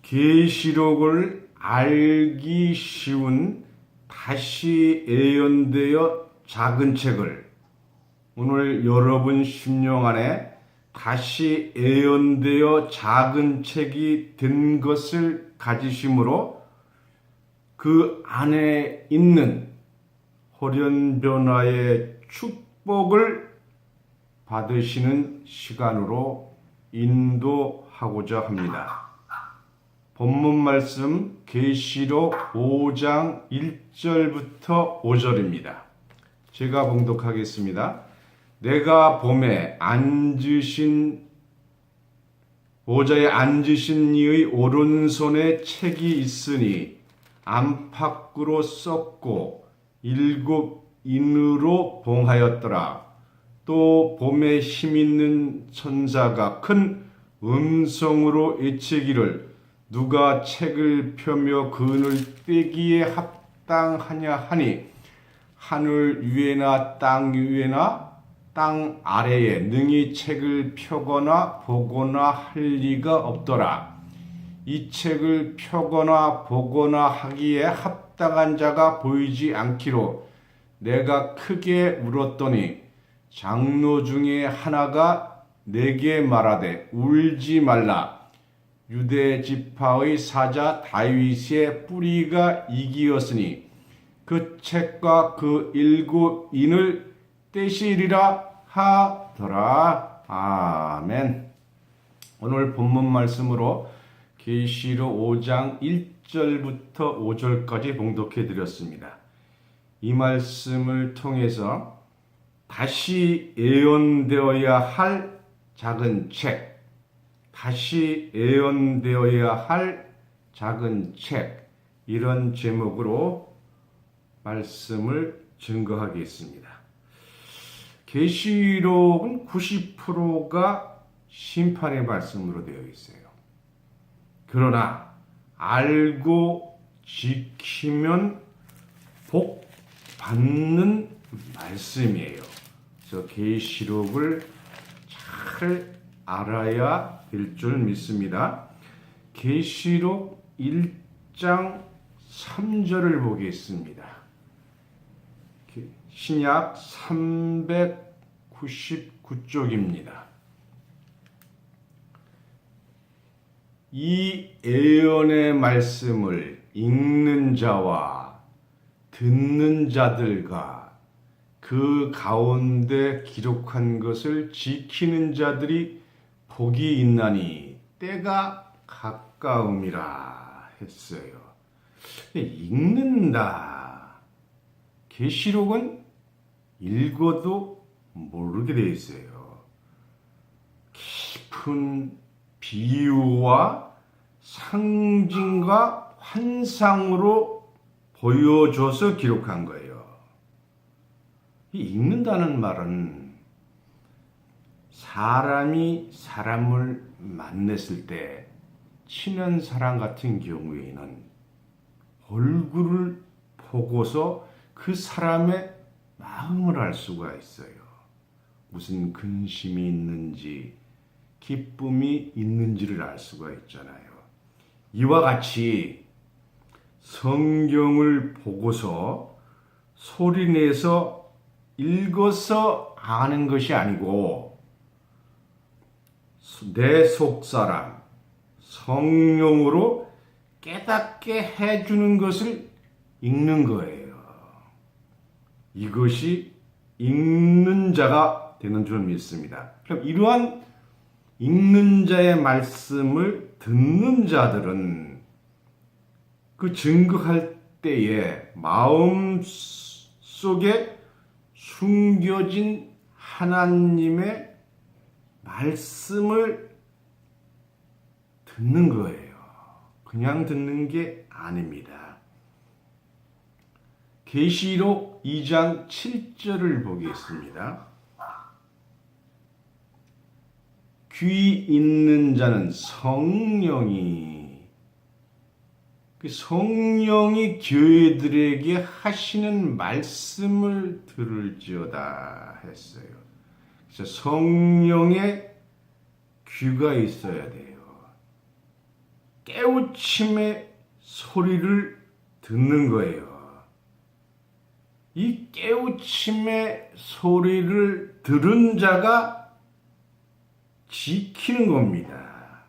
계시록을 알기 쉬운 다시 예언되어 작은 책을 오늘 여러분 심령 안에 다시 예언되어 작은 책이 된 것을 가지심으로 그 안에 있는 호련변화의 축복을 받으시는 시간으로 인도하고자 합니다. 본문 말씀 계시록 5장 1절부터 5절입니다. 제가 봉독하겠습니다. 내가 봄에 보좌에 앉으신 이의 오른손에 책이 있으니 안팎으로 썼고 7 인으로 봉하였더라. 또 봄에 힘있는 천사가 큰 음성으로 외치기를 누가 책을 펴며 그늘 떼기에 합당하냐 하니 하늘 위에나 땅 위에나 땅 아래에 능히 책을 펴거나 보거나 할 리가 없더라. 이 책을 펴거나 보거나 하기에 합당한 자가 보이지 않기로 내가 크게 울었더니 장로 중에 하나가 내게 말하되 울지 말라. 유대 지파의 사자 다윗의 뿌리가 이기었으니 그 책과 그 7 인을 떼시리라 하더라. 아멘. 오늘 본문 말씀으로 계시록 5장 1절부터 5절까지 봉독해 드렸습니다. 이 말씀을 통해서 다시 예언되어야 할 작은 책, 다시 예언되어야 할 작은 책, 이런 제목으로 말씀을 증거하겠습니다. 계시록은 90%가 심판의 말씀으로 되어 있어요. 그러나 알고 지키면 복 받는 말씀이에요. 그래서 계시록을 잘 알아야 될 줄 믿습니다. 계시록 1장 3절을 보겠습니다. 신약 399쪽입니다. 이 예언의 말씀을 읽는 자와 듣는 자들과 그 가운데 기록한 것을 지키는 자들이 복이 있나니 때가 가까움이라 했어요. 읽는다. 계시록은 읽어도 모르게 되어 있어요. 깊은 비유와 상징과 환상으로 보여줘서 기록한 거예요. 이 읽는다는 말은 사람이 사람을 만났을 때 친한 사람 같은 경우에는 얼굴을 보고서 그 사람의 마음을 알 수가 있어요. 무슨 근심이 있는지 기쁨이 있는지를 알 수가 있잖아요. 이와 같이 성경을 보고서 소리내서 읽어서 아는 것이 아니고 내 속사람 성령으로 깨닫게 해주는 것을 읽는 거예요. 이것이 읽는 자가 되는 줄 믿습니다. 그럼 이러한 읽는 자의 말씀을 듣는 자들은 그 증거할 때에 마음 속에 숨겨진 하나님의 말씀을 듣는 거예요. 그냥 듣는 게 아닙니다. 계시록 2장 7절을 보겠습니다. 귀 있는 자는 성령이 교회들에게 하시는 말씀을 들을지어다 했어요. 그래서 성령의 귀가 있어야 돼요. 깨우침의 소리를 듣는 거예요. 이 깨우침의 소리를 들은 자가 지키는 겁니다.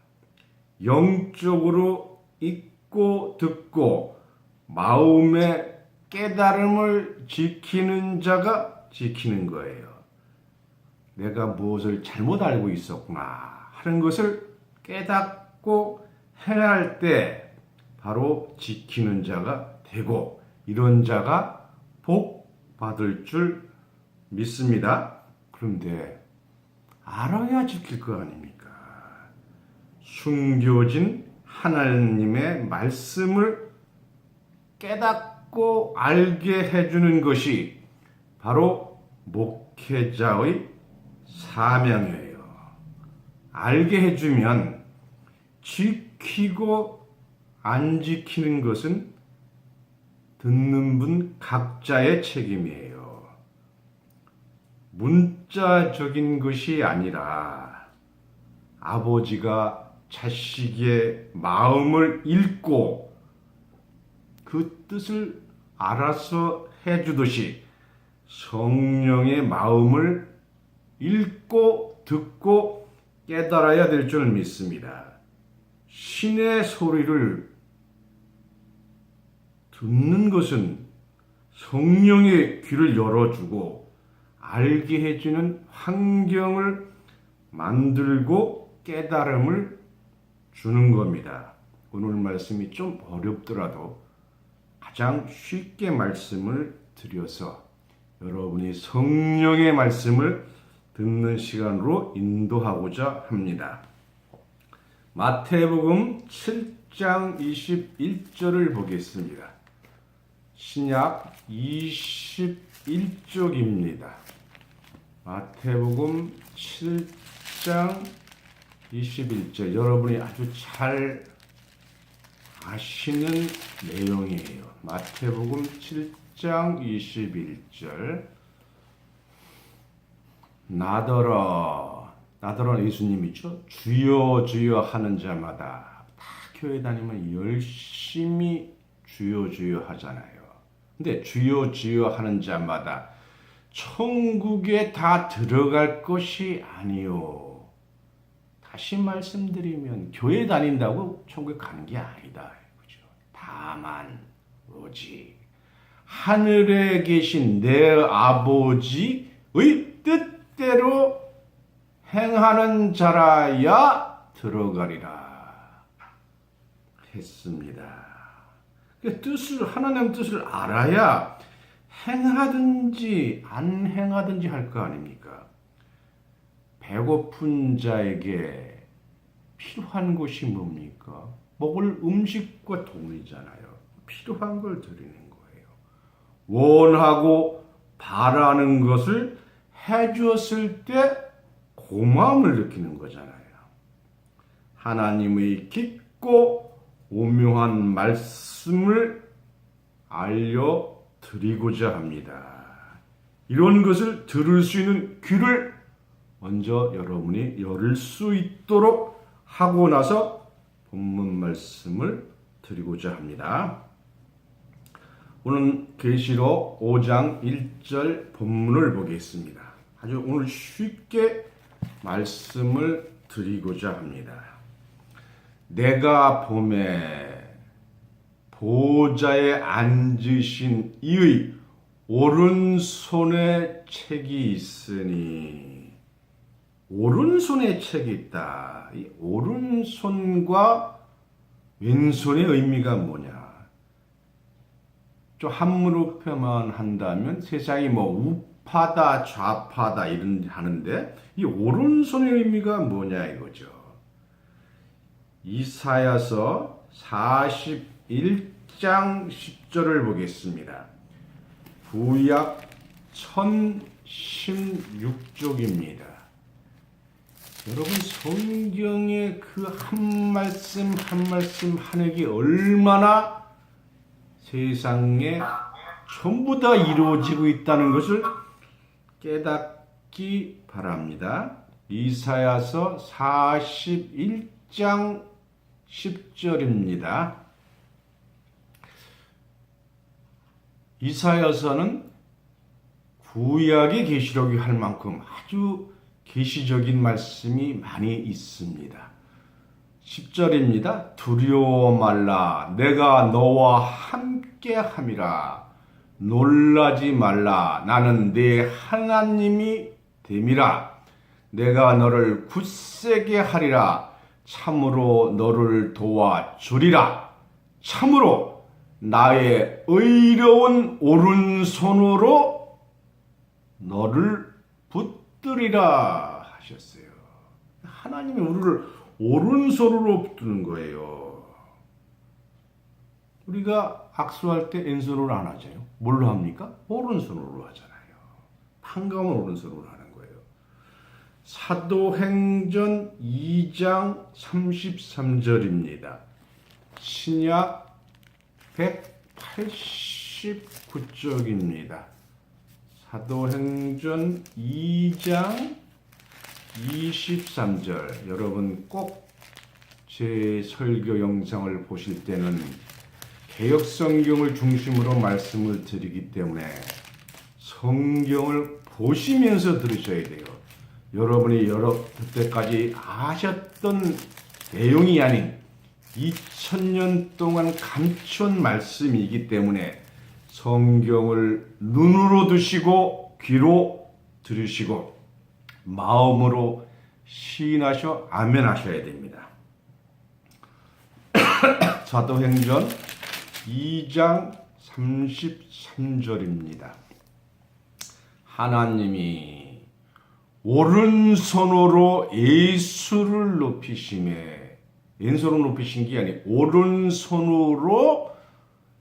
영적으로 읽고 듣고 마음의 깨달음을 지키는 자가 지키는 거예요. 내가 무엇을 잘못 알고 있었구나 하는 것을 깨닫고 행할 때 바로 지키는 자가 되고 이런 자가 복 받을 줄 믿습니다. 그런데 알아야 지킬 거 아닙니까? 숨겨진 하나님의 말씀을 깨닫고 알게 해주는 것이 바로 목회자의 사명이에요. 알게 해주면 지키고 안 지키는 것은 듣는 분 각자의 책임이에요. 문자적인 것이 아니라 아버지가 자식의 마음을 읽고 그 뜻을 알아서 해주듯이 성령의 마음을 읽고 듣고 깨달아야 될 줄 믿습니다. 신의 소리를 듣는 것은 성령의 귀를 열어주고 알게 해주는 환경을 만들고 깨달음을 주는 겁니다. 오늘 말씀이 좀 어렵더라도 가장 쉽게 말씀을 드려서 여러분이 성령의 말씀을 듣는 시간으로 인도하고자 합니다. 마태복음 7장 21절을 보겠습니다. 신약 21쪽입니다. 마태복음 7장 21절 여러분이 아주 잘 아시는 내용이에요. 마태복음 7장 21절 나더러 예수님이죠. 주여 주여 하는 자마다 다 교회 다니면 열심히 주여 주여 하잖아요. 근데 주여 주여 하는 자마다 천국에 다 들어갈 것이 아니요. 다시 말씀드리면 교회 다닌다고 천국에 가는 게 아니다. 그죠? 다만 오직 하늘에 계신 내 아버지의 뜻대로 행하는 자라야 들어가리라 했습니다. 뜻을 하나님 뜻을 알아야 행하든지 안 행하든지 할 거 아닙니까? 배고픈 자에게 필요한 것이 뭡니까? 먹을 음식과 돈이잖아요. 필요한 걸 드리는 거예요. 원하고 바라는 것을 해주었을 때 고마움을 느끼는 거잖아요. 하나님의 깊고 오묘한 말씀을 알려드리고자 합니다. 이런 것을 들을 수 있는 귀를 먼저 여러분이 열을 수 있도록 하고 나서 본문 말씀을 드리고자 합니다. 오늘 계시록 5장 1절 본문을 보겠습니다. 아주 오늘 쉽게 말씀을 드리고자 합니다. 내가 보매 보좌에 앉으신 이의 오른손에 책이 있으니 오른손에 책이 있다. 이 오른손과 왼손의 의미가 뭐냐? 좀 한문으로 표현한다면 세상이 우파다 좌파다 이런 하는데 이 오른손의 의미가 뭐냐 이거죠. 이사야서 41장 10절을 보겠습니다. 구약 1016쪽입니다. 여러분 성경의 그 한 말씀 한 말씀 하는 게 얼마나 세상에 전부 다 이루어지고 있다는 것을 깨닫기 바랍니다. 이사야서 41장 10절입니다. 이사야서는 구약의 계시록이 할 만큼 아주 계시적인 말씀이 많이 있습니다. 10절입니다. 두려워 말라. 내가 너와 함께 함이라. 놀라지 말라. 나는 네 하나님이 됨이라. 내가 너를 굳세게 하리라. 참으로 너를 도와주리라. 참으로 나의 의로운 오른손으로 너를 붙들이라 하셨어요. 하나님이 우리를 오른손으로 붙드는 거예요. 우리가 악수할 때 왼손으로 안 하잖아요. 뭘로 합니까? 오른손으로 하잖아요. 반가운 오른손으로 하는 거예요. 사도행전 2장 33절입니다. 신약 189쪽입니다. 사도행전 2장 23절. 여러분 꼭 제 설교 영상을 보실 때는 개역성경을 중심으로 말씀을 드리기 때문에 성경을 보시면서 들으셔야 돼요. 여러분이 여태까지 아셨던 내용이 아닌 2000년 동안 감춘 말씀이기 때문에 성경을 눈으로 드시고 귀로 들으시고 마음으로 시인하셔 아멘 하셔야 됩니다. 사도행전 2장 33절입니다. 하나님이 오른손으로 예수를 높이심에, 왼손으로 높이신 게 아니고 오른손으로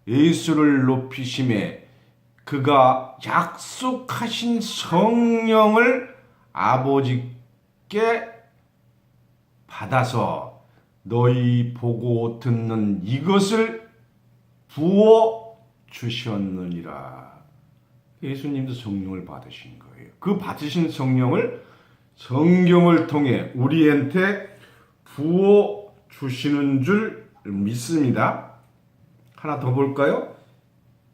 예수를 높이심에 그가 약속하신 성령을 아버지께 받아서 너희 보고 듣는 이것을 부어 주셨느니라. 예수님도 성령을 받으신 거예요. 그 받으신 성령을 성경을 통해 우리한테 부어 주시는 줄 믿습니다. 하나 더 볼까요?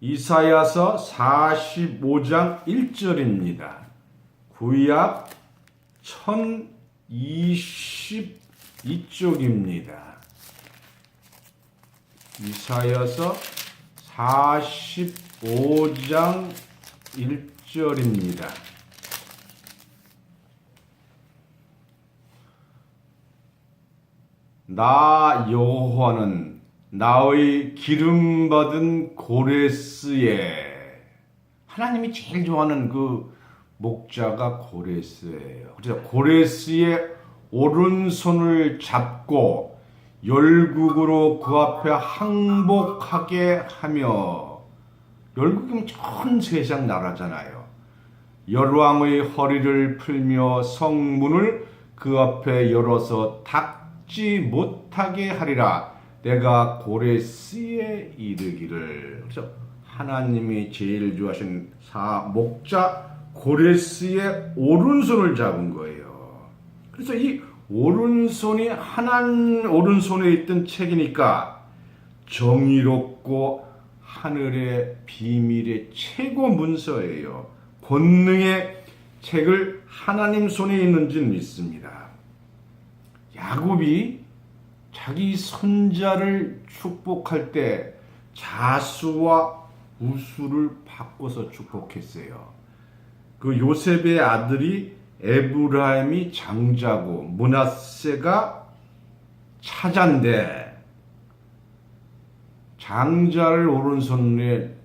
이사야서 45장 1절입니다. 구약 1022쪽입니다. 이사야서 45장 1절입니다. 나 여호와는 나의 기름 받은 고레스에, 하나님이 제일 좋아하는 그 목자가 고레스예요. 그래서 고레스의 오른손을 잡고 열국으로 그 앞에 항복하게 하며, 열국이면 전 세상 나라잖아요. 열왕의 허리를 풀며 성문을 그 앞에 열어서 닫지 못하게 하리라. 내가 고레스에 이르기를. 그래서 하나님이 제일 좋아하신 목자 고레스의 오른손을 잡은 거예요. 그래서 이 오른손이 하나님 오른손에 있던 책이니까 정의롭고 하늘의 비밀의 최고 문서예요. 권능의 책을 하나님 손에 있는지는 믿습니다. 야곱이 자기 손자를 축복할 때 자수와 우수를 바꿔서 축복했어요. 그 요셉의 아들이 에브라임이 장자고 므낫세가 차자인데, 장자를 오른손에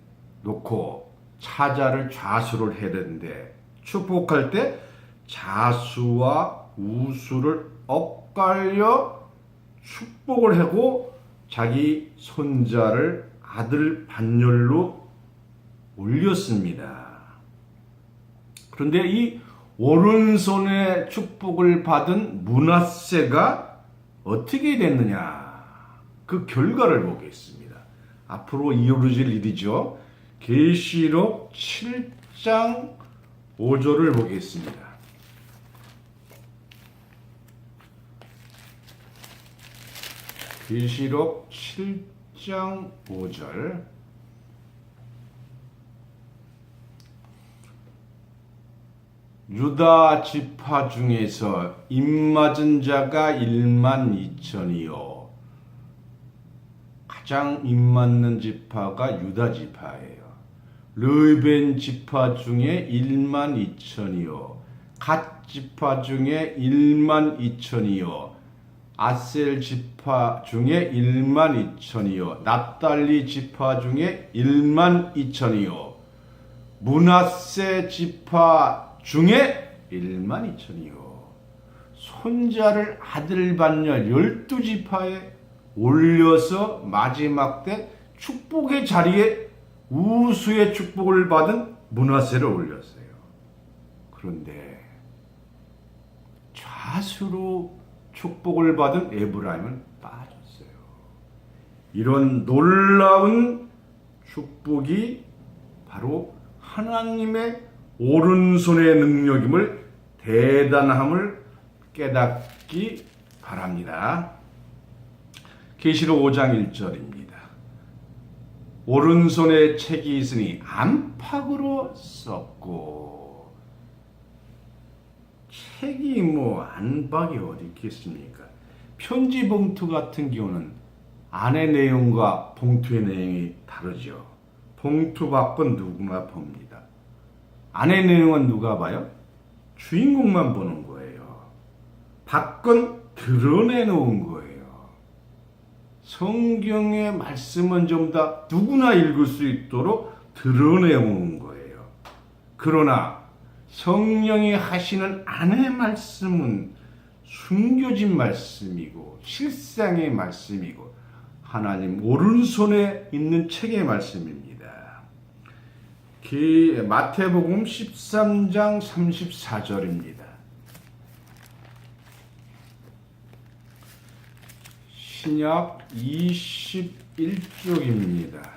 놓고 차자를 좌수를 해야 되는데, 축복할 때 자수와 우수를 엇갈려 축복을 하고 자기 손자를 아들 반열로 올렸습니다. 그런데 이 오른손에 축복을 받은 므낫세가 어떻게 됐느냐, 그 결과를 보겠습니다. 앞으로 이루어질 일이죠. 계시록 7장 5절을 보겠습니다. 계시록 7장 5절. 유다 지파 중에서 입맞은 자가 1만 2천이요. 가장 입맞는 지파가 유다 지파예요. 르벤 지파 중에 1만 2천이요. 갓 지파 중에 1만 2천이요. 아셀 지파 중에 1만 2천이요. 납달리 지파 중에 1만 2천이요. 므낫세 지파 중에 1만 2천이요. 손자를 아들 받녀 12지파에 올려서 마지막 때 축복의 자리에 우수의 축복을 받은 므낫세를 올렸어요. 그런데 좌수로 축복을 받은 에브라임은 빠졌어요. 이런 놀라운 축복이 바로 하나님의 오른손의 능력임을, 대단함을 깨닫기 바랍니다. 계시록 5장 1절입니다. 오른손에 책이 있으니 안팎으로 썼고, 책이 안박이 어디 있겠습니까? 편지 봉투 같은 경우는 안의 내용과 봉투의 내용이 다르죠. 봉투 밖은 누구나 봅니다. 안의 내용은 누가 봐요? 주인공만 보는 거예요. 밖은 드러내놓은 거예요. 성경의 말씀은 좀 다 누구나 읽을 수 있도록 드러내놓은 거예요. 그러나 성령이 하시는 안의 말씀은 숨겨진 말씀이고 실상의 말씀이고 하나님 오른손에 있는 책의 말씀입니다. 마태복음 13장 34절입니다. 신약 21쪽입니다.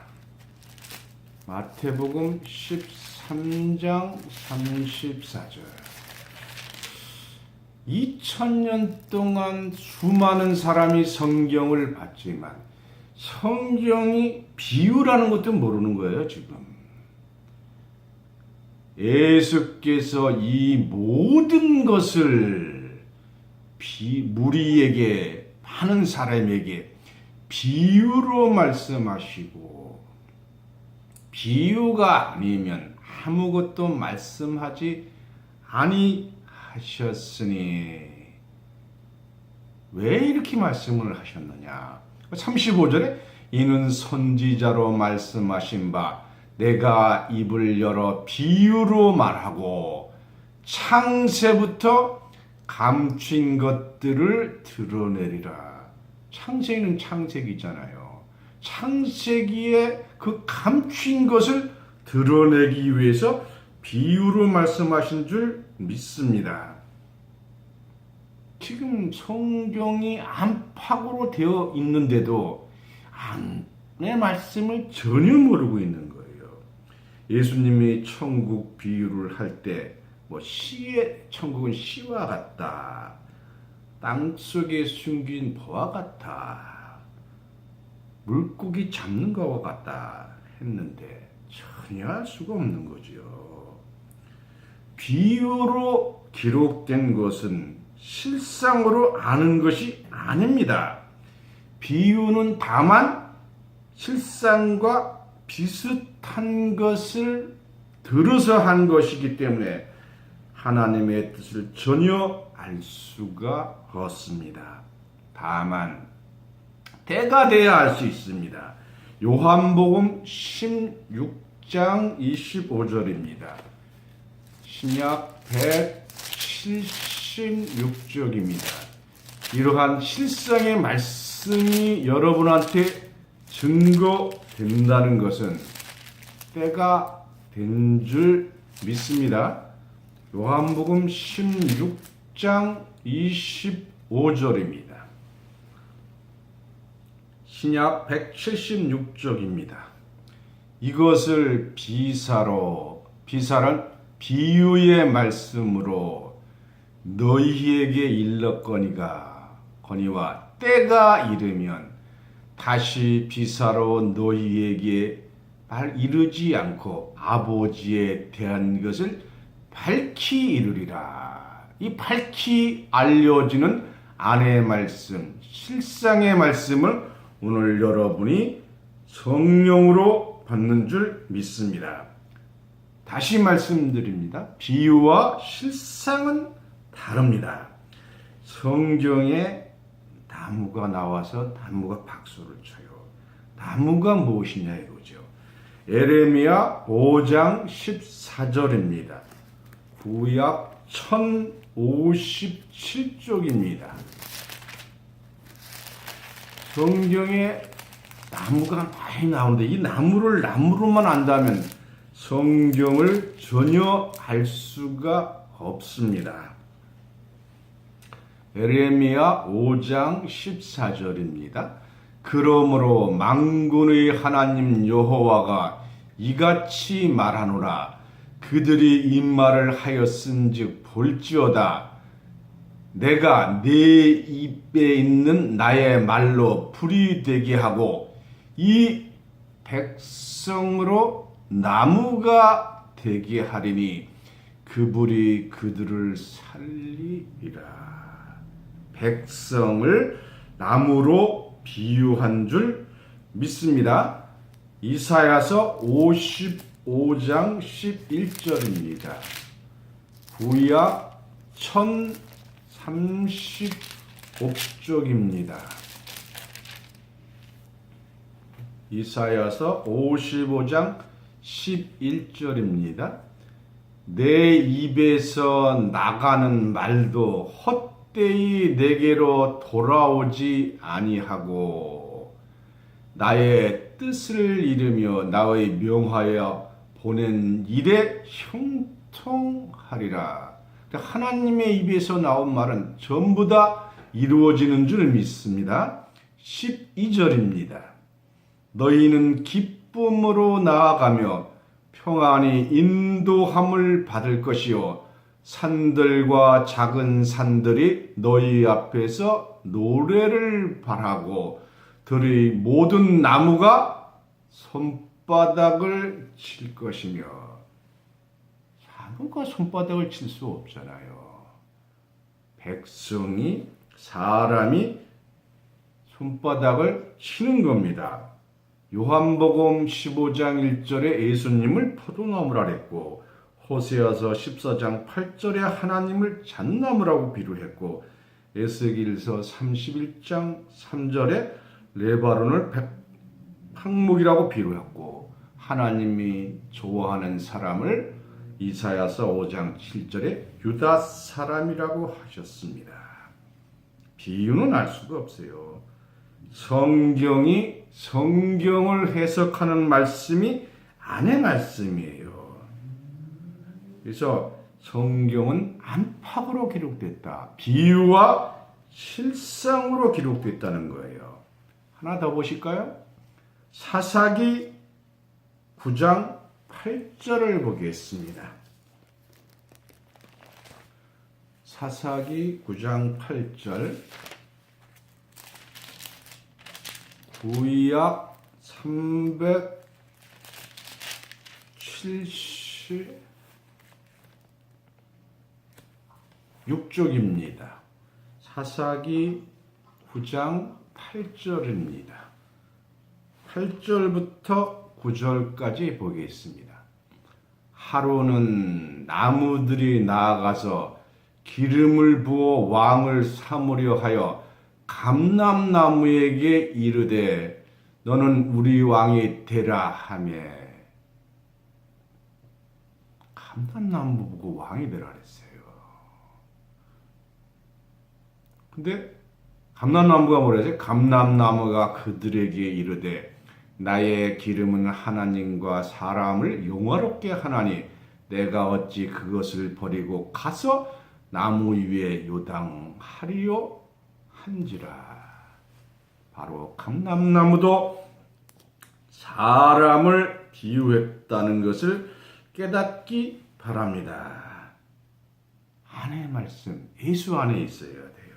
마태복음 13장 34절. 2000년 동안 수많은 사람이 성경을 봤지만 성경이 비유라는 것도 모르는 거예요, 지금. 예수께서 이 모든 것을 무리에게, 많은 사람에게 비유로 말씀하시고, 비유가 아니면 아무것도 말씀하지 아니하셨으니 왜 이렇게 말씀을 하셨느냐? 35절에 이는 선지자로 말씀하신 바 내가 입을 열어 비유로 말하고 창세부터 감춘 것들을 드러내리라. 창세기는 창세기잖아요. 창세기에 그 감춘 것을 드러내기 위해서 비유로 말씀하신 줄 믿습니다. 지금 성경이 안팎으로 되어 있는데도 안의 말씀을 전혀 모르고 있는 거예요. 예수님이 천국 비유를 할 때 천국은 씨와 같다. 땅속에 숨긴 보와 같다. 물고기 잡는 것과 같다 했는데 전혀 알 수가 없는 거죠. 비유로 기록된 것은 실상으로 아는 것이 아닙니다. 비유는 다만 실상과 비슷한 것을 들어서 한 것이기 때문에 하나님의 뜻을 전혀 알 수가 없습니다. 다만 때가 돼야 알 수 있습니다. 요한복음 16장 25절입니다. 신약 176쪽입니다. 이러한 실상의 말씀이 여러분한테 증거된다는 것은 때가 된 줄 믿습니다. 요한복음 16장 25절입니다. 신약 176쪽입니다. 이것을 비사는 비유의 말씀으로 너희에게 일렀거니와 때가 이르면 다시 비사로 너희에게 이르지 않고 아버지에 대한 것을 밝히 이르리라. 이 밝히 알려지는 안의 말씀, 실상의 말씀을 오늘 여러분이 성령으로 받는 줄 믿습니다. 다시 말씀드립니다. 비유와 실상은 다릅니다. 성경에 나무가 나와서 나무가 박수를 쳐요. 나무가 무엇이냐 이거죠. 에레미야 5장 14절입니다. 구약 1057쪽입니다. 성경에 나무가 많이 나오는데 이 나무를 나무로만 안다면 성경을 전혀 알 수가 없습니다. 에레미야 5장 14절입니다. 그러므로 만군의 하나님 여호와가 이같이 말하노라. 그들이 이 말을 하였은즉 볼지어다. 내가 내 입에 있는 나의 말로 불이 되게 하고 이 백성으로 나무가 되게 하리니 그 불이 그들을 살리리라. 백성을 나무로 비유한 줄 믿습니다. 이사야서 55장 11절입니다. 구약 1035쪽입니다. 이사야서 55장 11절입니다. 내 입에서 나가는 말도 헛되이 내게로 돌아오지 아니하고 나의 뜻을 이루며 나의 명하여 보낸 일에 형통하리라. 하나님의 입에서 나온 말은 전부 다 이루어지는 줄 믿습니다. 12절입니다. 너희는 기쁨으로 나아가며 평안히 인도함을 받을 것이요 산들과 작은 산들이 너희 앞에서 노래를 바라고 들의 모든 나무가 손바닥을 칠 것이며. 나무가 손바닥을 칠 수 없잖아요. 백성이 사람이 손바닥을 치는 겁니다. 요한복음 15장 1절에 예수님을 포도나무라 했고 호세아서 14장 8절에 하나님을 잣나무라고 비유했고 에스겔서 31장 3절에 레바논을 황목이라고 비유했고 하나님이 좋아하는 사람을 이사야서 5장 7절에 유다 사람이라고 하셨습니다. 비유는 알 수가 없어요. 성경을 해석하는 말씀이 안의 말씀이에요. 그래서 성경은 안팎으로 기록됐다. 비유와 실상으로 기록됐다는 거예요. 하나 더 보실까요? 사사기 9장 8절을 보겠습니다. 사사기 9장 8절 구약 376쪽입니다. 사사기 9장 8절입니다. 8절부터 9절까지 보겠습니다. 하루는 나무들이 나아가서 기름을 부어 왕을 삼으려 하여 감람나무에게 이르되 너는 우리 왕이 되라 하며. 감람나무 보고 왕이 되라 그랬어요. 근데 감람나무가 뭐라지? 감람나무가 그들에게 이르되 나의 기름은 하나님과 사람을 영화롭게 하나니 내가 어찌 그것을 버리고 가서 나무 위에 요당하리요 한지라. 바로 감람나무도 사람을 비유했다는 것을 깨닫기 바랍니다. 안의 말씀, 예수 안에 있어야 돼요.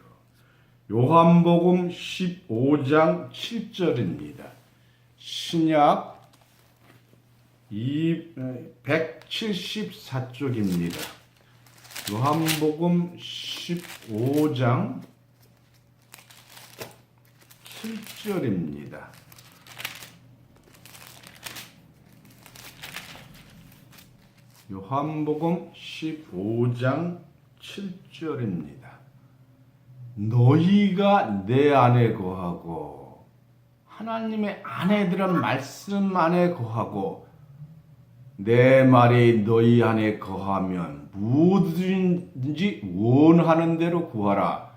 요한복음 15장 7절입니다. 신약 174쪽입니다. 요한복음 15장 7절입니다. 요한복음 15장 7절입니다. 너희가 내 안에 거하고 하나님의 아내들은 말씀 안에 거하고 내 말이 너희 안에 거하면 무엇든지 원하는 대로 구하라.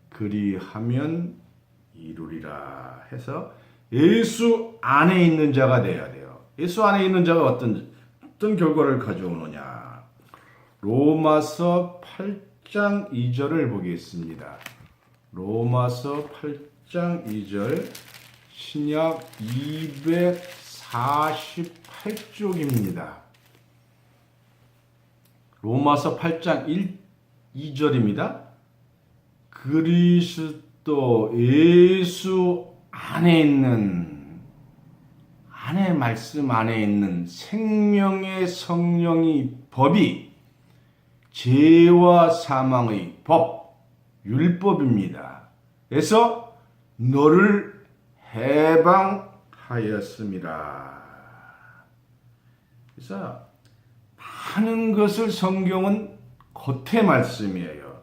그리하면 이루리라 해서 예수 안에 있는 자가 되어야 돼요. 예수 안에 있는 자가 어떤 결과를 가져오느냐. 로마서 8장 2절을 보겠습니다. 로마서 8장 2절 신약 248쪽입니다. 로마서 8장 2절입니다. 그리스도 예수 안에 있는 안에 말씀 안에 있는 생명의 성령의 법이 죄와 사망의 법, 율법입니다. 그래서 너를 해방하였습니다. 그래서 많은 것을 성경은 겉의 말씀이에요.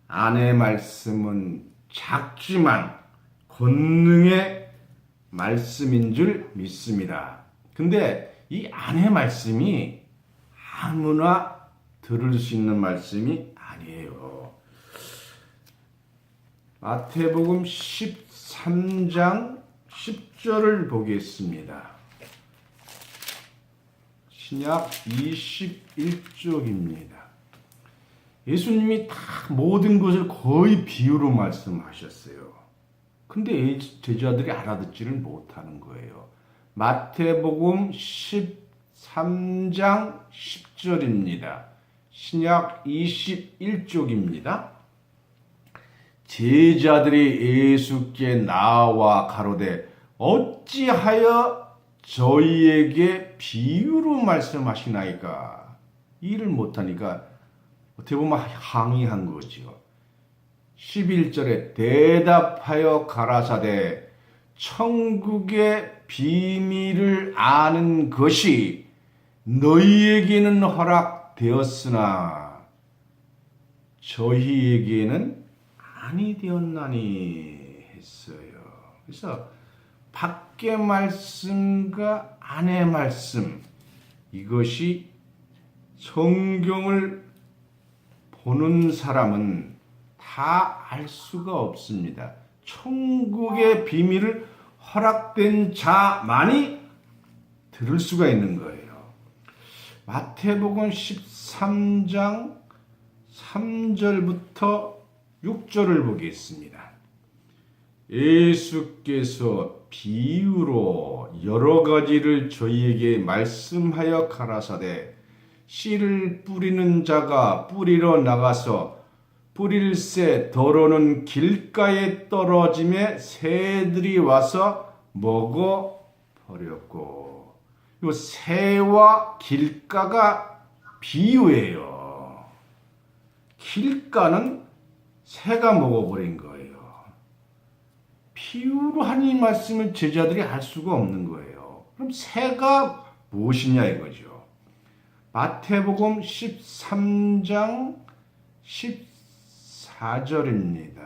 안의 말씀은 작지만 권능의 말씀인 줄 믿습니다. 근데 이 안의 말씀이 아무나 들을 수 있는 말씀이 아니에요. 마태복음 13장 10절을 보겠습니다. 신약 21쪽입니다. 예수님이 다 모든 것을 거의 비유로 말씀하셨어요. 근데 제자들이 알아듣지를 못하는 거예요. 마태복음 13장 10절입니다. 신약 21쪽입니다. 제자들이 예수께 나와 가로되 어찌하여 저희에게 비유로 말씀하시나이까. 이를 못하니까 어떻게 보면 항의한 거지요. 11절에 대답하여 가라사대 천국의 비밀을 아는 것이 너희에게는 허락되었으나 저희에게는 아니 되었나니 했어요. 그래서 밖의 말씀과 안의 말씀, 이것이 성경을 보는 사람은 다 알 수가 없습니다. 천국의 비밀을 허락된 자만이 들을 수가 있는 거예요. 마태복음 13장 3절부터 6절을 보겠습니다. 예수께서 비유로 여러 가지를 저희에게 말씀하여 가라사대 씨를 뿌리는 자가 뿌리러 나가서 뿌릴새 더러는 길가에 떨어짐에 새들이 와서 먹어 버렸고, 이 새와 길가가 비유예요. 길가는 새가 먹어버린 거예요. 비유로 하나님 말씀을 제자들이 알 수가 없는 거예요. 그럼 새가 무엇이냐 이거죠. 마태복음 13장 14절입니다.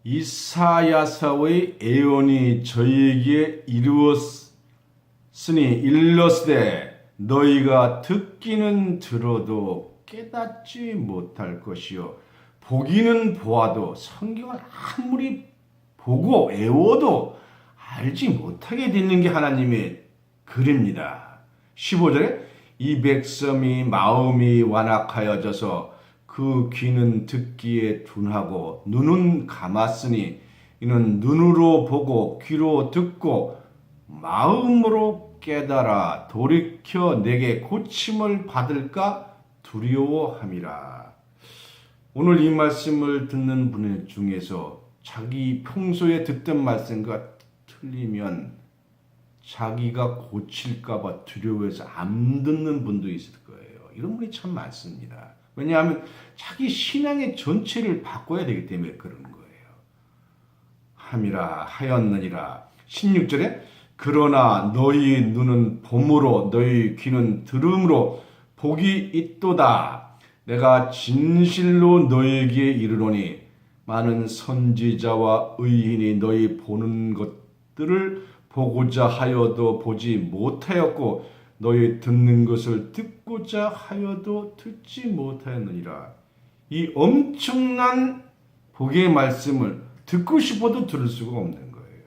이사야서의 예언이 저희에게 일렀으되 너희가 듣기는 들어도 깨닫지 못할 것이요 보기는 보아도 성경을 아무리 보고 외워도 알지 못하게 되는 게 하나님의 글입니다. 15절에 이 백성이 마음이 완악하여져서 그 귀는 듣기에 둔하고 눈은 감았으니 이는 눈으로 보고 귀로 듣고 마음으로 깨달아 돌이켜 내게 고침을 받을까 두려워함이라. 오늘 이 말씀을 듣는 분 중에서 자기 평소에 듣던 말씀과 틀리면 자기가 고칠까봐 두려워해서 안 듣는 분도 있을 거예요. 이런 분이 참 많습니다. 왜냐하면 자기 신앙의 전체를 바꿔야 되기 때문에 그런 거예요. 함이라 하였느니라. 16절에 그러나 너희 눈은 봄으로 너희 귀는 들음으로 복이 있도다. 내가 진실로 너희에게 이르노니 많은 선지자와 의인이 너희 보는 것들을 보고자 하여도 보지 못하였고 너희 듣는 것을 듣고자 하여도 듣지 못하였느니라. 이 엄청난 복의 말씀을 듣고 싶어도 들을 수가 없는 거예요.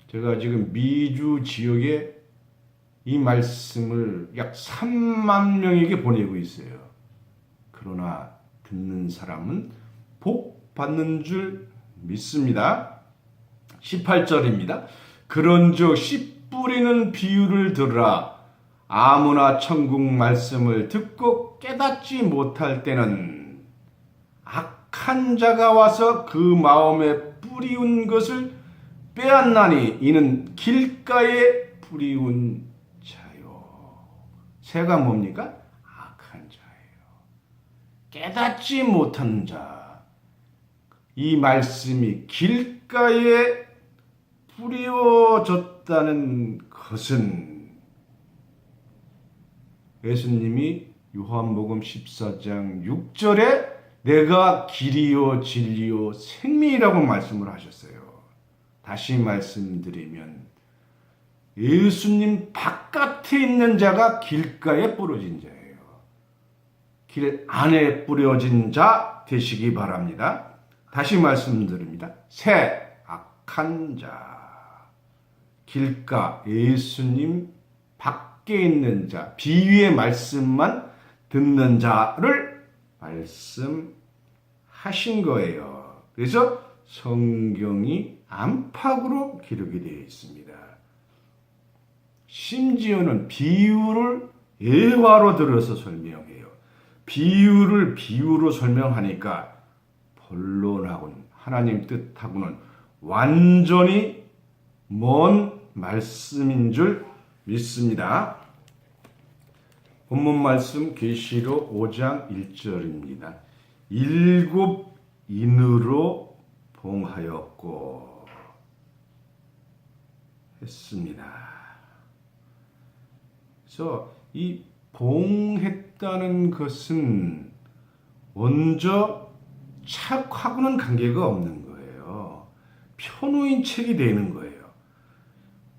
제가 지금 미주 지역에 이 말씀을 약 3만 명에게 보내고 있어요. 그러나 듣는 사람은 복 받는 줄 믿습니다. 18절입니다. 그런즉 씨 뿌리는 비유를 들으라. 아무나 천국 말씀을 듣고 깨닫지 못할 때는 악한 자가 와서 그 마음에 뿌리운 것을 빼앗나니 이는 길가에 뿌리운 자요. 새가 뭡니까? 악한 자예요. 깨닫지 못한 자. 이 말씀이 길가에 뿌려졌다는 것은 예수님이 요한복음 14장 6절에 내가 길이요 진리요 생명이라고 말씀을 하셨어요. 다시 말씀드리면 예수님 바깥에 있는 자가 길가에 뿌려진 자예요. 길 안에 뿌려진 자 되시기 바랍니다. 다시 말씀드립니다. 새 악한 자, 길가 예수님 밖에 있는 자, 비유의 말씀만 듣는 자를 말씀하신 거예요. 그래서 성경이 안팎으로 기록이 되어 있습니다. 심지어는 비유를 예화로 들어서 설명해요. 비유를 비유로 설명하니까 본론하고는 하나님 뜻하고는 완전히 먼 말씀인 줄 믿습니다. 본문 말씀 계시록 5장 1절입니다. 일곱 인으로 봉하였고 했습니다. 그래서 이 봉했다는 것은 먼저 착하고는 관계가 없는 거예요. 편우인 책이 되는 거예요.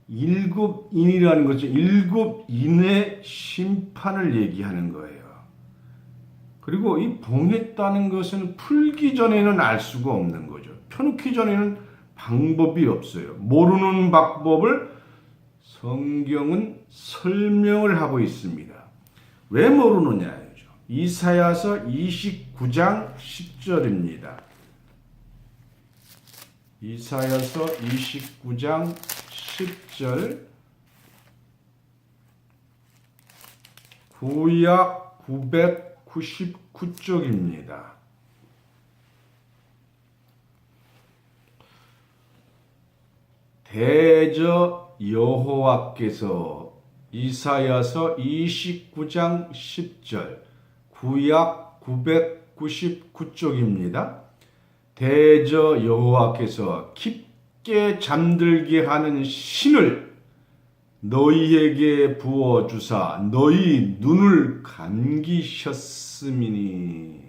일곱 인이라는 것은 일곱 인의 심판을 얘기하는 거예요. 그리고 이 봉했다는 것은 풀기 전에는 알 수가 없는 거죠. 펴놓기 전에는 방법이 없어요. 모르는 방법을 성경은 설명을 하고 있습니다. 왜 모르느냐? 이사야서 29장 10절입니다. 이사야서 29장 10절 구약 999쪽입니다. 대저 여호와께서 이사야서 29장 10절 구약 999쪽입니다. 대저 여호와께서 깊게 잠들게 하는 신을 너희에게 부어주사 너희 눈을 감기셨음이니.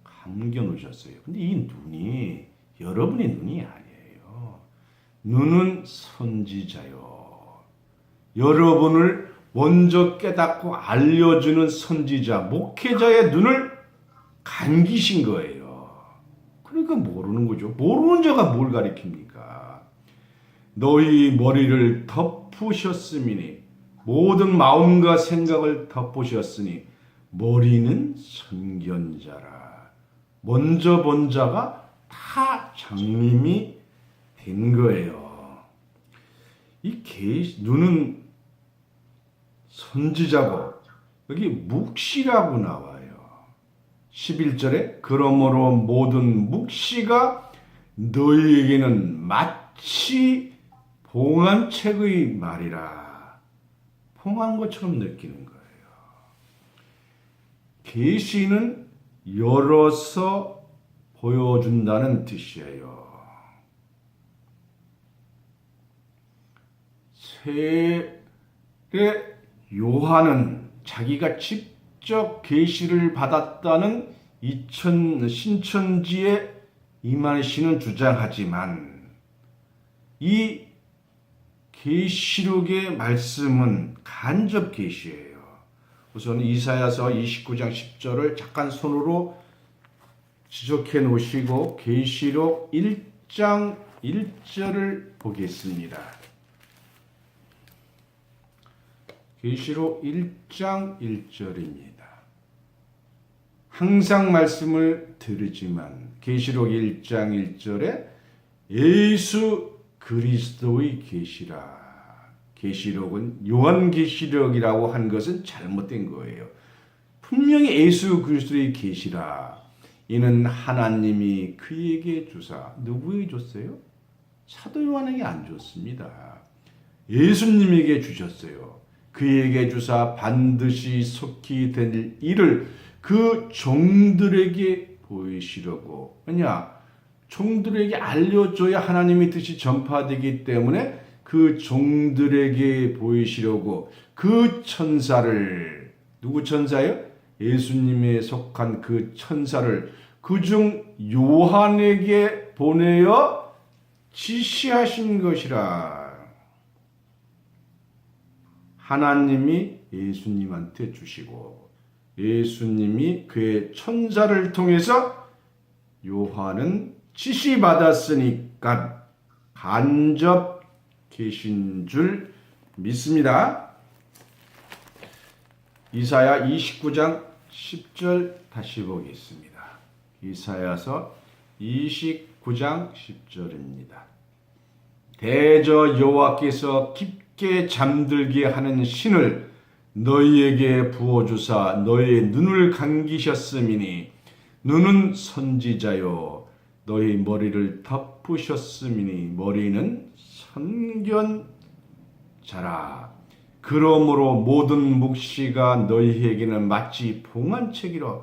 감겨놓으셨어요. 근데 이 눈이 여러분의 눈이 아니에요. 눈은 선지자요. 여러분을 먼저 깨닫고 알려주는 선지자, 목회자의 눈을 감기신 거예요. 그러니까 모르는 거죠. 모르는 자가 뭘 가리킵니까? 너희 머리를 덮으셨음이니 모든 마음과 생각을 덮으셨으니 머리는 선견자라. 먼저 본 자가 다 장님이 된 거예요. 이 눈은 선지자고 여기 묵시라고 나와요. 11절에 그러므로 모든 묵시가 너희에게는 마치 봉안책의 말이라. 봉한 것처럼 느끼는 거예요. 계시는 열어서 보여준다는 뜻이에요. 세례 요한은 자기가 직접 계시를 받았다는 신천지에 임하시는 주장하지만 이 계시록의 말씀은 간접 계시예요. 우선 이사야서 29장 10절을 잠깐 손으로 지적해 놓으시고 계시록 1장 1절을 보겠습니다. 계시록 1장 1절입니다. 항상 말씀을 들으지만 계시록 1장 1절에 예수 그리스도의 계시라. 계시록은 요한계시록이라고 한 것은 잘못된 거예요. 분명히 예수 그리스도의 계시라. 이는 하나님이 그에게 주사. 누구에게 줬어요? 사도 요한에게 안 줬습니다. 예수님에게 주셨어요. 그에게 주사 반드시 속히 될 일을 그 종들에게 보이시려고. 왜냐? 종들에게 알려줘야 하나님의 뜻이 전파되기 때문에 그 종들에게 보이시려고 그 천사를, 누구 천사요? 예수님에 속한 그 천사를 그중 요한에게 보내어 지시하신 것이라. 하나님이 예수님한테 주시고 예수님이 그의 천사를 통해서 요한은 지시받았으니까 간접 계신 줄 믿습니다. 이사야 29장 10절 다시 보겠습니다. 이사야서 29장 10절입니다. 대저 여호와께서 깊게 잠들게 하는 신을 너희에게 부어주사 너희의 눈을 감기셨음이니 눈은 선지자요 너희 머리를 덮으셨음이니 머리는 선견자라. 그러므로 모든 묵시가 너희에게는 마치 봉안책이라.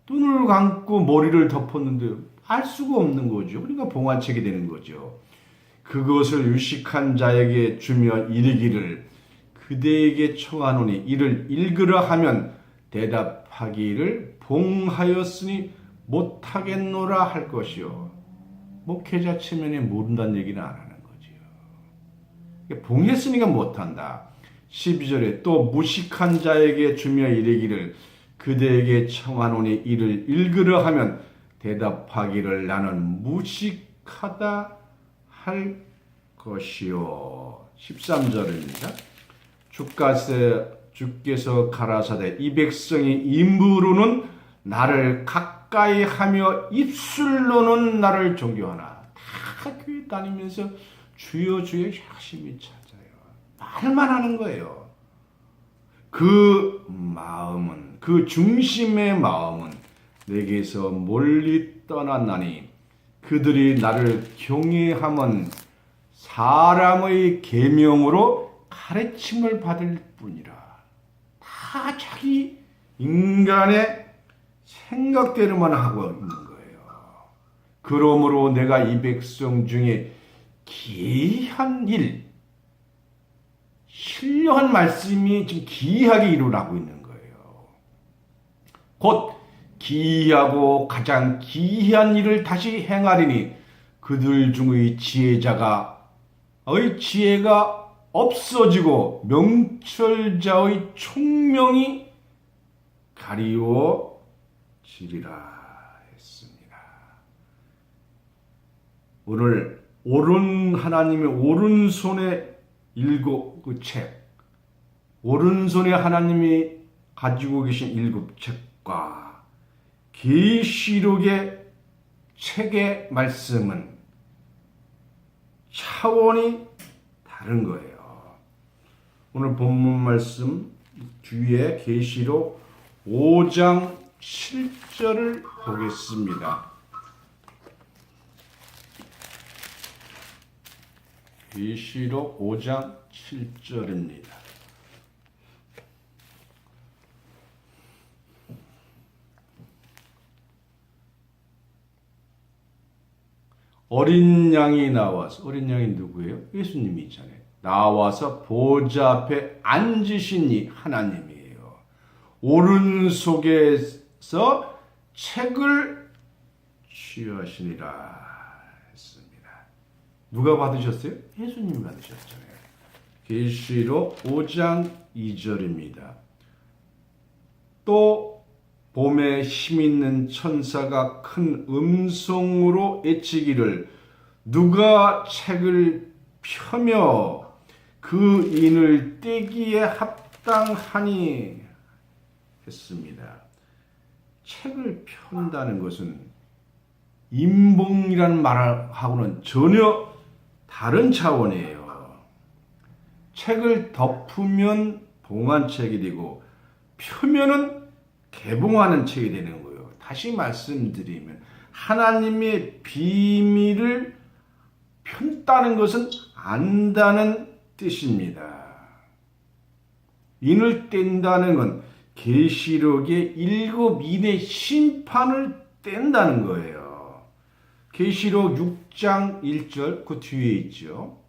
눈을 감고 머리를 덮었는데 알 수가 없는 거죠. 그러니까 봉안책이 되는 거죠. 그것을 유식한 자에게 주며 이르기를 그대에게 청하노니 이를 읽으라 하면 대답하기를 봉하였으니 못하겠노라 할 것이요. 목회자 체면에 모른다는 얘기는 안 하는 거지요. 봉했으니까 못한다. 12절에 또 무식한 자에게 주며 이르기를 그대에게 청하노니 이를 읽으라 하면 대답하기를 나는 무식하다 할 것이요. 13절입니다. 주께서 가라사대 이 백성이 입으로는 나를 가까이 하며 입술로는 나를 존경하나. 다 교회 다니면서 주여 주여 열심히 찾아요. 말만 하는 거예요. 그 마음은, 그 중심의 마음은 내게서 멀리 떠났나니 그들이 나를 경외하면 사람의 계명으로 가르침을 받을 뿐이라. 다 자기 인간의 생각대로만 하고 있는 거예요. 그러므로 내가 이 백성 중에 기이한 일, 신령한 말씀이 지금 기이하게 일어나고 있는 거예요. 곧 기이하고 가장 기이한 일을 다시 행하리니 그들 중의 지혜가 없어지고 명철자의 총명이 가리워지리라 했습니다. 오늘 하나님의 오른손에 일곱 그 책, 오른손에 하나님이 가지고 계신 일곱 책과 계시록의 책의 말씀은 차원이 다른 거예요. 오늘 본문 말씀 뒤에 계시록 5장 7절을 보겠습니다. 계시록 5장 7절입니다. 어린 양이 나와서, 어린 양이 누구예요? 예수님이 있잖아요. 나와서 보좌 앞에 앉으시니 하나님이에요. 오른속에서 책을 취하시니라 했습니다. 누가 받으셨어요? 예수님이 받으셨잖아요. 계시록 5장 2절입니다. 또 봄에 힘있는 천사가 큰 음성으로 외치기를 누가 책을 펴며 그 인을 떼기에 합당하니 했습니다. 책을 편다는 것은 임봉이라는 말하고는 전혀 다른 차원이에요. 책을 덮으면 봉한 책이 되고 펴면은 개봉하는 책이 되는 거예요. 다시 말씀드리면 하나님의 비밀을 편다는 것은 안다는 뜻입니다. 인을 뗀다는 건 계시록의 7인의 심판을 뗀다는 거예요. 계시록 6장 1절 그 뒤에 있죠.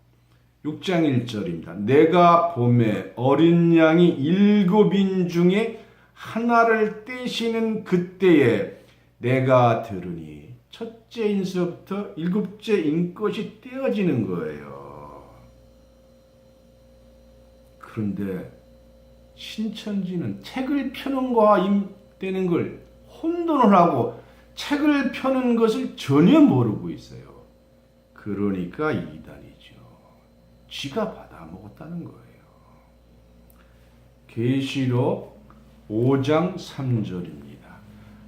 6장 1절입니다. 내가 봄에 어린 양이 7인 중에 하나를 떼시는 그때에 내가 들으니 첫째 인서부터 7째 인 것이 떼어지는 거예요. 그런데 신천지는 책을 펴는 거와 떼는 걸 혼돈을 하고 책을 펴는 것을 전혀 모르고 있어요. 그러니까 이단이죠. 지가 받아먹었다는 거예요. 계시록 5장 3절입니다.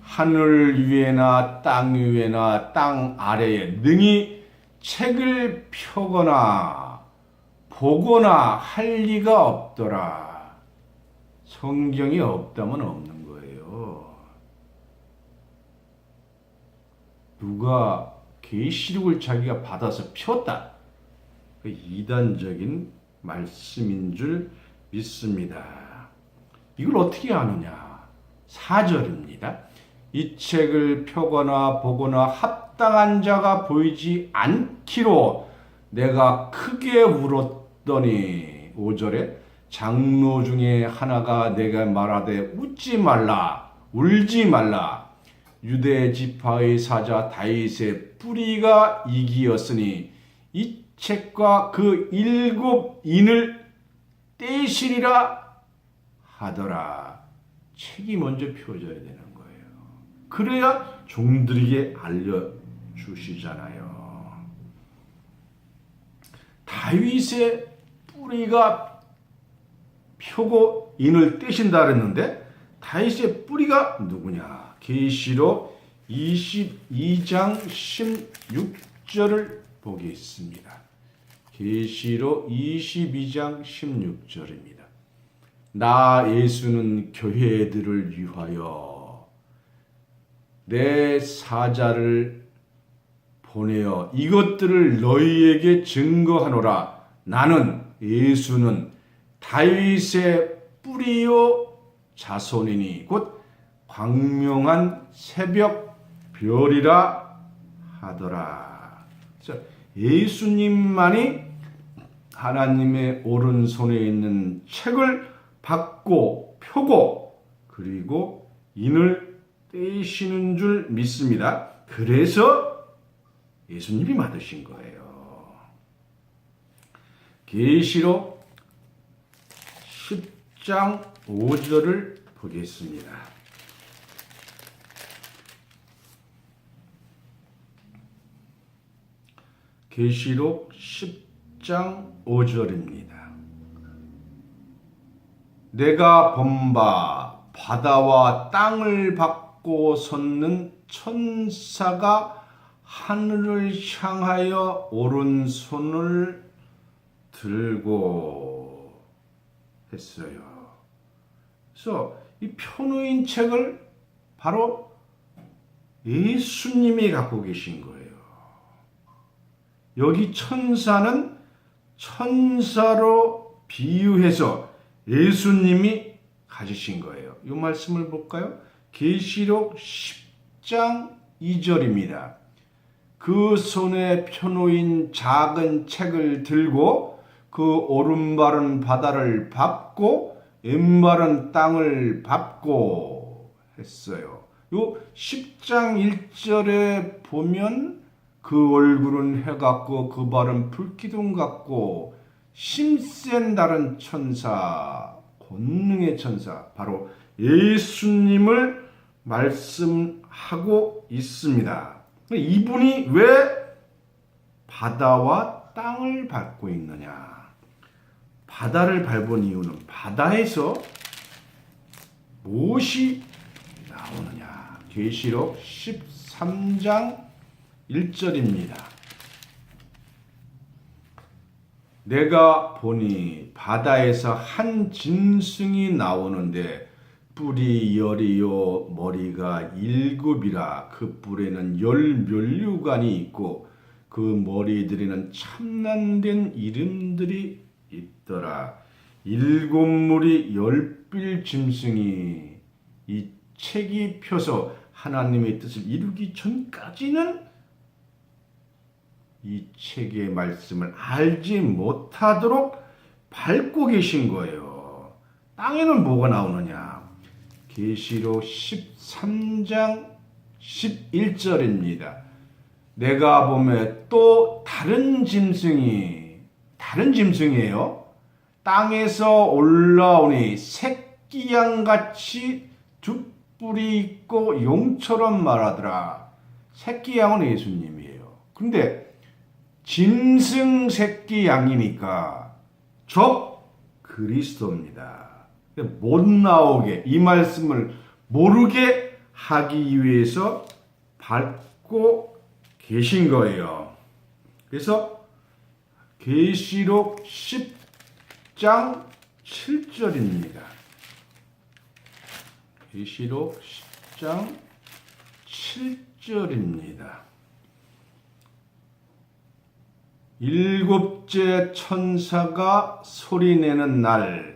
하늘 위에나 땅 위에나 땅 아래에 능히 책을 펴거나 보거나 할 리가 없더라. 성경이 없다면 없는 거예요. 누가 계시록을 자기가 받아서 폈다. 그 이단적인 말씀인 줄 믿습니다. 이걸 어떻게 아느냐? 4절입니다. 이 책을 펴거나 보거나 합당한 자가 보이지 않기로 내가 크게 울었더니 5절에 장로 중에 하나가 내가 말하되 웃지 말라 울지 말라 유대 지파의 사자 다윗의 뿌리가 이기었으니 이 책과 그 7인을 떼시리라 하더라. 책이 먼저 펴져야 되는 거예요. 그래야 종들에게 알려주시잖아요. 다윗의 뿌리가 펴고 인을 떼신다 그랬는데 다윗의 뿌리가 누구냐? 계시록 22장 16절을 보겠습니다. 계시록 22장 16절입니다. 나 예수는 교회들을 위하여 내 사자를 보내어 이것들을 너희에게 증거하노라. 나는 예수는 다윗의 뿌리요 자손이니 곧 광명한 새벽 별이라 하더라. 예수님만이 하나님의 오른손에 있는 책을 받고 펴고 그리고 인을 떼시는 줄 믿습니다. 그래서 예수님이 받으신 거예요. 계시록 10장 5절을 보겠습니다. 계시록 10장 5절입니다. 내가 본 바 바다와 땅을 받고 섰는 천사가 하늘을 향하여 오른손을 들고 했어요. 그래서 이 편호인 책을 바로 예수님이 갖고 계신 거예요. 여기 천사는 천사로 비유해서 예수님이 가지신 거예요. 이 말씀을 볼까요? 계시록 10장 2절입니다. 그 손에 펴놓인 작은 책을 들고 그 오른발은 바다를 밟고 왼발은 땅을 밟고 했어요. 요 10장 1절에 보면 그 얼굴은 해 같고 그 발은 불기둥 같고 힘센 다른 천사, 권능의 천사, 바로 예수님을 말씀하고 있습니다. 이분이 왜 바다와 땅을 밟고 있느냐? 바다를 밟은 이유는 바다에서 무엇이 나오느냐? 계시록 13장 1절입니다. 내가 보니 바다에서 한 짐승이 나오는데 뿔이 10이요 머리가 7이라 그 뿔에는 10면류관이 있고 그 머리들에는 참난된 이름들이 있더라. 7물이 10빌 짐승이 이 책이 펴서 하나님의 뜻을 이루기 전까지는 이 책의 말씀을 알지 못하도록 밟고 계신 거예요. 땅에는 뭐가 나오느냐? 계시록 13장 11절입니다. 내가 보면 또 다른 짐승이에요. 땅에서 올라오니 새끼양같이 두 뿔이 있고 용처럼 말하더라. 새끼양은 예수님이에요. 그런데 짐승 새끼 양이니까 적 그리스도입니다. 못 나오게 이 말씀을 모르게 하기 위해서 밟고 계신 거예요. 그래서 계시록 10장 7절입니다. 계시록 10장 7절입니다. 일곱째 천사가 소리내는 날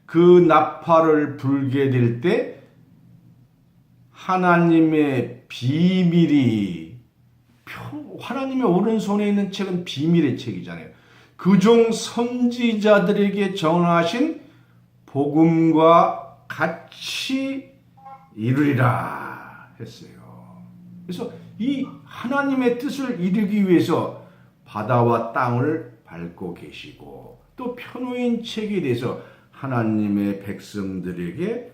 그 나팔을 불게 될 때 하나님의 비밀이 하나님의 오른손에 있는 책은 비밀의 책이잖아요. 그중 선지자들에게 전하신 복음과 같이 이루리라 했어요. 그래서 이 하나님의 뜻을 이루기 위해서 바다와 땅을 밟고 계시고 또 편호인 책에 대해서 하나님의 백성들에게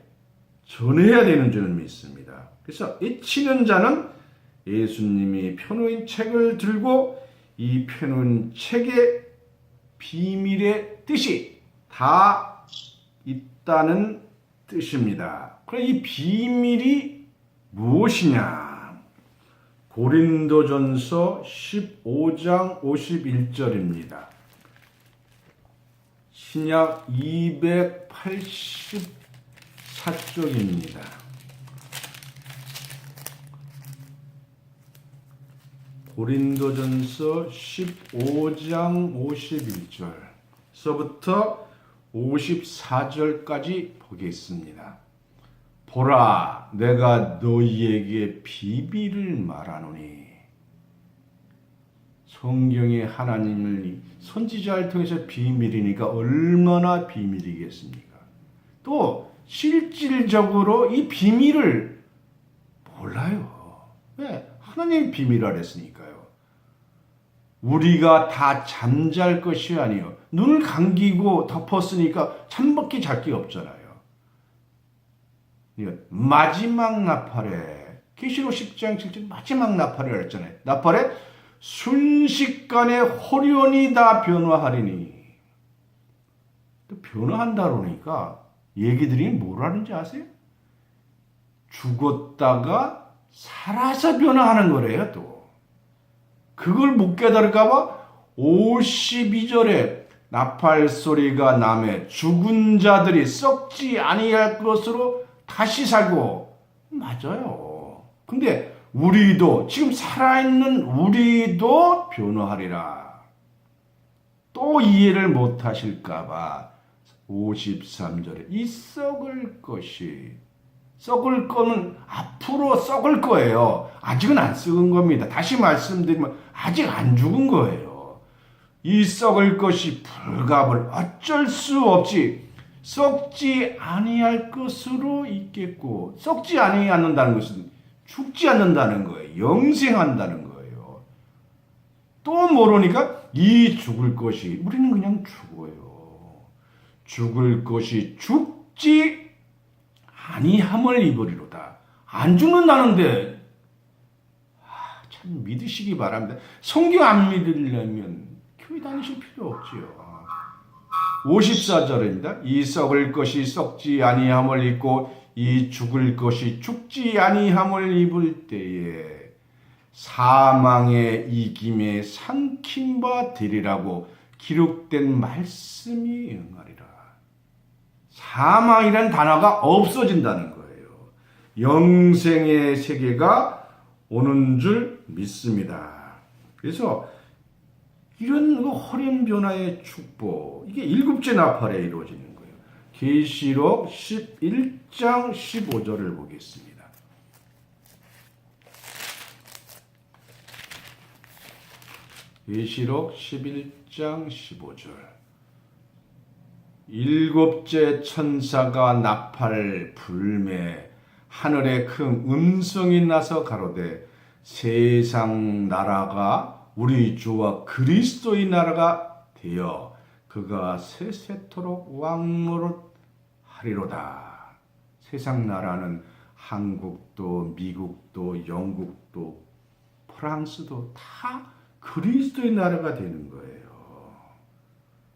전해야 되는 줄은 믿습니다. 그래서 잊히는 자는 예수님이 편호인 책을 들고 이 편호인 책의 비밀의 뜻이 다 있다는 뜻입니다. 그럼 이 비밀이 무엇이냐? 고린도전서 15장 51절입니다. 신약 284쪽입니다. 고린도전서 15장 51절서부터 54절까지 보겠습니다. 보라, 내가 너희에게 비밀을 말하노니. 성경에 하나님을 선지자를 통해서 비밀이니까 얼마나 비밀이겠습니까? 또 실질적으로 이 비밀을 몰라요. 왜? 하나님의 비밀을 했으니까요. 우리가 다 잠잘 것이 아니요. 눈을 감기고 덮었으니까 잠밖에 잘 게 없잖아요. 마지막 나팔에 계시록 10장 7절 마지막 나팔이라 했잖아요. 나팔에 순식간에 호련이 다 변화하리니. 또 변화한다 그러니까 얘기들이 뭐라는지 아세요? 죽었다가 살아서 변화하는 거래요. 또 그걸 못 깨달을까 봐 52절에 나팔 소리가 나매 죽은 자들이 썩지 아니할 것으로 다시 살고. 맞아요. 근데 우리도 지금 살아있는 우리도 변화하리라. 또 이해를 못하실까봐 53절에 이 썩을 거는 앞으로 썩을 거예요. 아직은 안 썩은 겁니다. 다시 말씀드리면 아직 안 죽은 거예요. 이 썩을 것이 불갑을 어쩔 수 없이 썩지 아니할 것으로 있겠고, 썩지 아니한다는 것은 죽지 않는다는 거예요. 영생한다는 거예요. 또 모르니까 이 죽을 것이, 우리는 그냥 죽어요. 죽을 것이 죽지 아니함을 입으리로다. 안 죽는다는데 참 믿으시기 바랍니다. 성경 안 믿으려면 교회 다니실 필요 없지요. 54절입니다. 이 썩을 것이 썩지 아니함을 입고 이 죽을 것이 죽지 아니함을 입을 때에 사망의 이김에 삼킨 바 되리라고 기록된 말씀이 응하리라. 사망이라는 단어가 없어진다는 거예요. 영생의 세계가 오는 줄 믿습니다. 그래서 이런 허련 변화의 축복, 이게 일곱째 나팔에 이루어지는 거예요. 계시록 11장 15절을 보겠습니다. 계시록 11장 15절. 일곱째 천사가 나팔 불매 하늘에 큰 음성이 나서 가로되 세상 나라가 우리 주와 그리스도의 나라가 되어 그가 세세토록 왕노릇 하리로다. 세상 나라는 한국도 미국도 영국도 프랑스도 다 그리스도의 나라가 되는 거예요.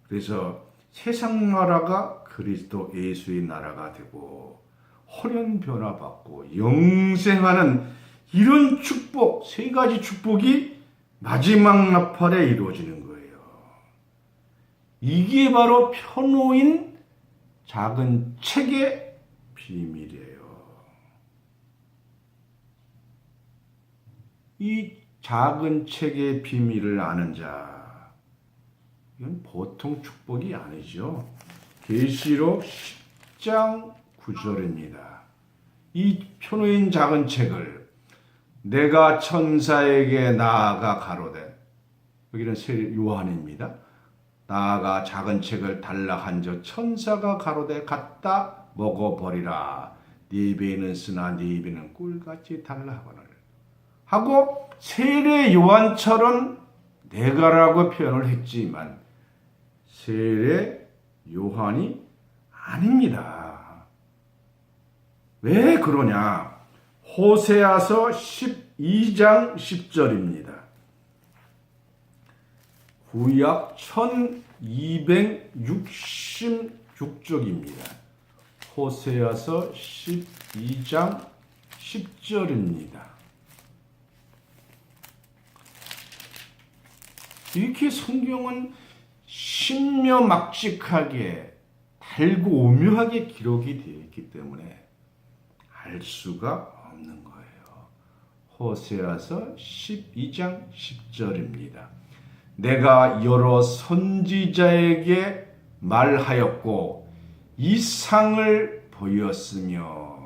그래서 세상 나라가 그리스도 예수의 나라가 되고 허련 변화받고 영생하는 이런 축복, 세 가지 축복이 마지막 나팔에 이루어지는 거예요. 이게 바로 편호인 작은 책의 비밀이에요. 이 작은 책의 비밀을 아는 자, 이건 보통 축복이 아니죠. 계시록 10장 9절입니다. 이 편호인 작은 책을 내가 천사에게 나아가 가로되, 여기는 요한입니다. 나아가 작은 책을 달라 한저 천사가 가로되 갖다 먹어버리라. 네 입에는 쓰나 네 입에는 꿀같이 달라 하거늘 하고 세례 요한처럼 내가라고 표현을 했지만 세례 요한이 아닙니다. 왜 그러냐? 호세아서 12장 10절입니다. 구약 1266쪽입니다. 호세아서 12장 10절입니다. 이렇게 성경은 신묘막직하게 달고 오묘하게 기록이 되어 있기 때문에 알 수가 없는 거예요. 호세아서 12장 10절입니다. 내가 여러 선지자에게 말하였고 이상을 보였으며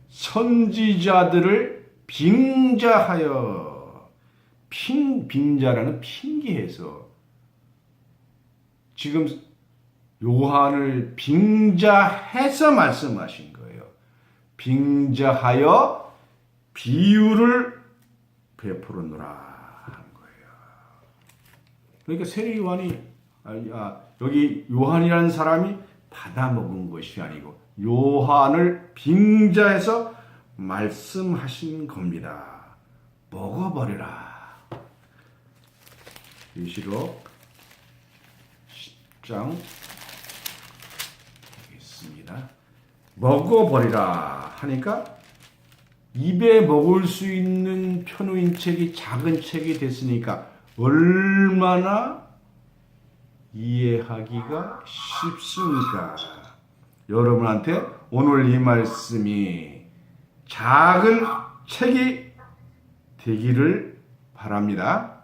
선지자들을 빙자하여, 빙자라는 핑계해서 지금 요한을 빙자해서 말씀하신 거예요. 빙자하여 비유를 베풀었노라 하는 거예요. 그러니까 세례 요한이 여기 요한이라는 사람이 받아먹은 것이 아니고 요한을 빙자해서 말씀하신 겁니다. 먹어버리라. 계시록 10장 있습니다. 먹어버리라 하니까 입에 먹을 수 있는 편호인 책이 작은 책이 됐으니까 얼마나 이해하기가 쉽습니까? 여러분한테 오늘 이 말씀이 작은 책이 되기를 바랍니다.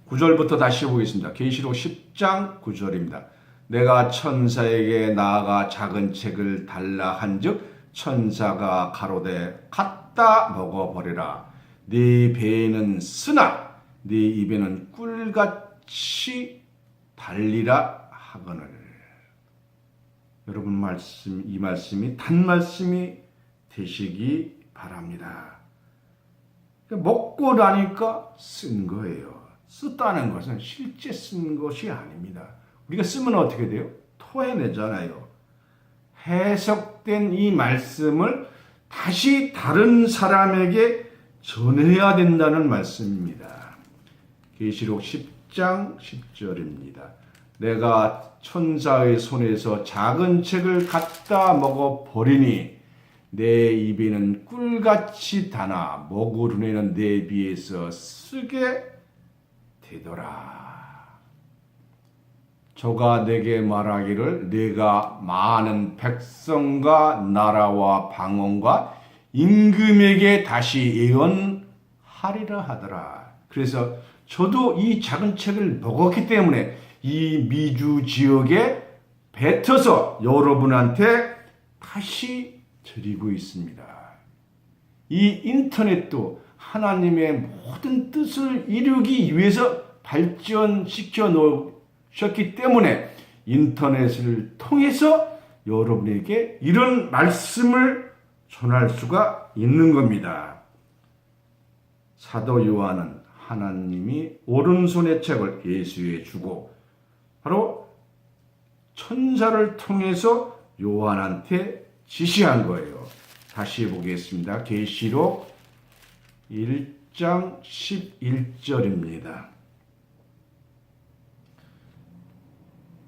9절부터 다시 보겠습니다. 계시록 10장 9절입니다. 내가 천사에게 나아가 작은 책을 달라 한즉 천사가 가로되 갖다 먹어버리라. 네 배에는 쓰나 네 입에는 꿀같이 달리라 하거늘. 여러분 이 말씀이 단말씀이 되시기 바랍니다. 먹고 나니까 쓴 거예요. 썼다는 것은 실제 쓴 것이 아닙니다. 우리가 쓰면 어떻게 돼요? 토해내잖아요. 해석된 이 말씀을 다시 다른 사람에게 전해야 된다는 말씀입니다. 계시록 10장 10절입니다. 내가 천사의 손에서 작은 책을 갖다 먹어버리니 내 입에는 꿀같이 다나 먹으려는 내 비에서 쓰게 되더라. 저가 내게 말하기를 내가 많은 백성과 나라와 방언과 임금에게 다시 예언하리라 하더라. 그래서 저도 이 작은 책을 먹었기 때문에 이 미주 지역에 뱉어서 여러분한테 다시 드리고 있습니다. 이 인터넷도 하나님의 모든 뜻을 이루기 위해서 발전시켜 놓으셨기 때문에 인터넷을 통해서 여러분에게 이런 말씀을 전할 수가 있는 겁니다. 사도 요한은 하나님이 오른손의 책을 예수에 주고 바로 천사를 통해서 요한한테 지시한 거예요. 다시 보겠습니다. 계시록 1장 11절입니다.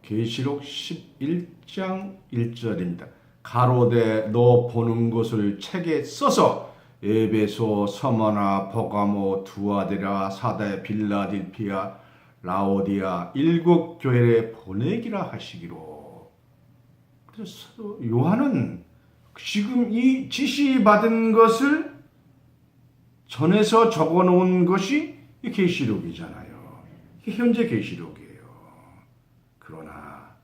계시록 11장 1절입니다. 가로되 너 보는 것을 책에 써서 에베소, 서머나, 버가모, 두아데라, 사대, 빌라델피아, 라오디아 일곱 교회에 보내기라 하시기로. 그래서 요한은 지금 이 지시받은 것을 전해서 적어놓은 것이 계시록이잖아요. 이게 현재 계시록이에요. 그러나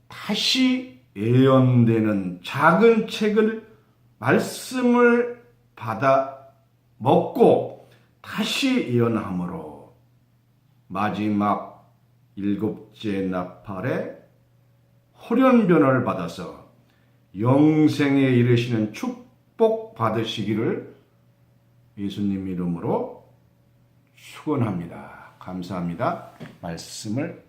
다시 예언되는 작은 책을 말씀을 받아 먹고 다시 예언함으로 마지막 일곱째 나팔에 호련변을 받아서 영생에 이르시는 축복 받으시기를 예수님 이름으로 축원합니다. 감사합니다. 말씀을